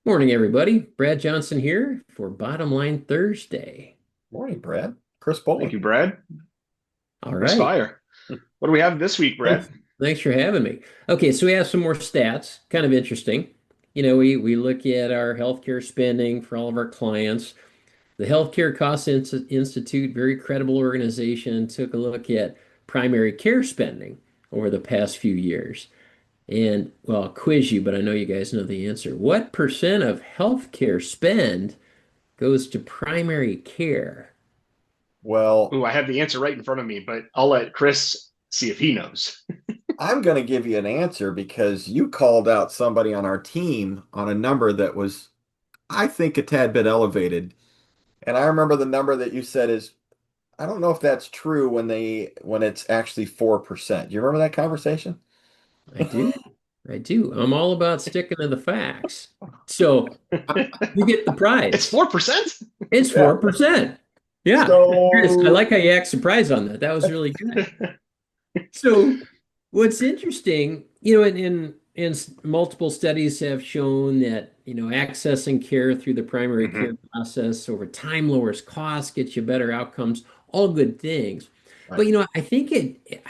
Morning, everybody. Brad Johnson here for Bottom Line Thursday. Morning, Brad. Chris Thank Bowling. you, Brad. All Chris right. Fire. What do we have this week, Thanks. Brad? Thanks for having me. Okay, so we have some more stats, kind of interesting. We look at our healthcare spending for all of our clients. The Healthcare Cost Institute, very credible organization, took a look at primary care spending over the past few years. And, well, I'll quiz you, but I know you guys know the answer. What percent of healthcare spend goes to primary care? Well, Ooh, I have the answer right in front of me, but I'll let Chris see if he knows. I'm going to give you an answer because you called out somebody on our team on a number that was, I think, a tad bit elevated. And I remember the number that you said is, I don't know if that's true when it's actually 4%. Do you remember that conversation? I do. I do. I'm all about sticking to the facts. So you get the It's prize. 4%? It's Yeah. 4%. Yeah. Chris, I So, like how you act surprised on that. That was really good. So what's interesting, multiple studies have shown that, accessing care through the primary care hmm process over time lowers costs, gets you better outcomes, all good things. But right. I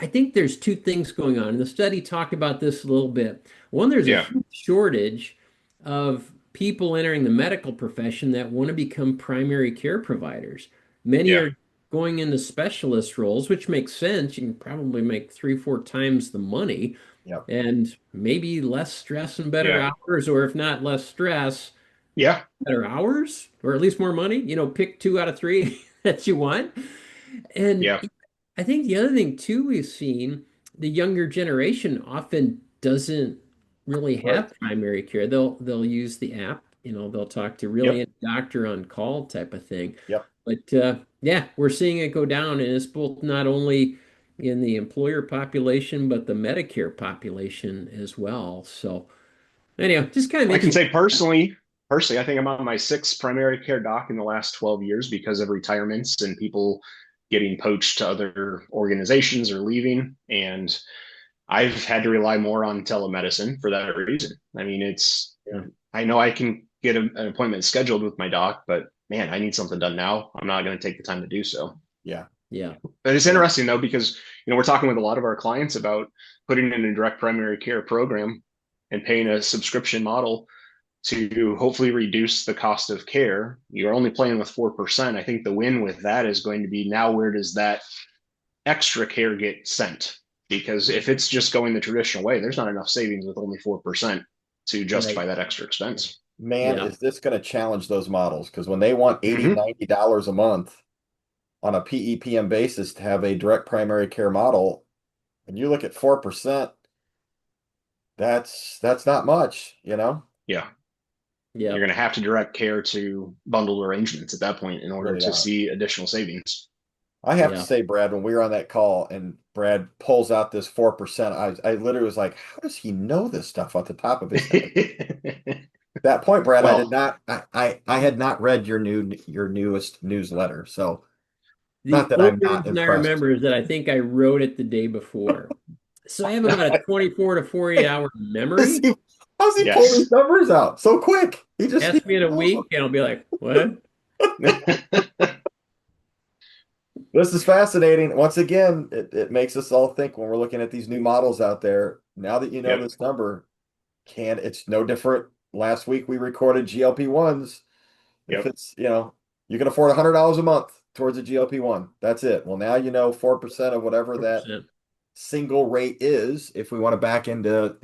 think there's two things going on. And the study talked about this a little bit. One, there's a Yeah, huge shortage of people entering the medical profession that want to become primary care providers. Many yeah, are going into specialist roles, which makes sense. You can probably make three, four times the money Yep. and maybe less stress and better yeah, hours, or if not less stress, yeah, better hours, or at least more money. Pick two out of three that you want. And yeah. I think the other thing too we've seen, the younger generation often doesn't really Right. have primary care. They'll use the app, they'll talk to really Yep. a doctor on call type of thing. Yep. But yeah, we're seeing it go down, and it's both not only in the employer population, but the Medicare population as well. So anyhow, just kind of I can interesting. say personally, I think I'm on my sixth primary care doc in the last 12 years because of retirements and people getting poached to other organizations or leaving. And I've had to rely more on telemedicine for that reason. I mean, Yeah. I know I can get an appointment scheduled with my doc, but man, I need something done now. I'm not going to take the time to do so. Yeah. Yeah, But it's Yeah. interesting though, because, we're talking with a lot of our clients about putting in a direct primary care program and paying a subscription model to hopefully reduce the cost of care. You're only playing with 4%. I think the win with that is going to be now where does that extra care get sent? Because if it's just going the traditional way, there's not enough savings with only 4% to right. justify that extra expense. Man, Yeah. is this going to challenge those models? Because when they want 80, Mm-hmm. $90 a month on a PEPM basis to have a direct primary care model, and you look at 4%, that's not much, you know? Yeah. You're Yeah. going to have to direct care to bundled arrangements at that point in You order really to are. see additional savings. I have to Yeah. say, Brad, when we were on that call and Brad pulls out this 4%, I literally was like, how does he know this stuff off the top of his head? At that point, Brad, I did Well, not I had not read your newest newsletter. So not The that only I'm not reason I impressed. remember is that I think I wrote it the day before. So I have about a 24 to 48 hour How's memory. he, how's he pull these yes. numbers out so quick? He Ask me in a knows them. week and I'll be like, what? This is fascinating. Once again, it makes us all think when we're looking at these new models out there. Now that you know Yep. this number, it's no different. Last week we recorded GLP-1s. If Yep. it's, you can afford $100 a month towards a GLP-1. That's it. Well, now you know 4% of whatever that 4%. single rate is, if we want to back into,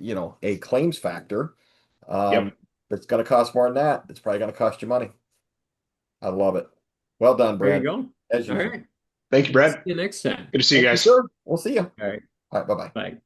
a claims factor. Yep. Um, it's going to cost more than that. It's probably going to cost you money. I love it. Well done, There you Brad, go. as All usual. right. Thank you, We'll see Brad. you next time. Good to see you Thank you, guys. sir. We'll see you. All right. All right, bye-bye. Bye.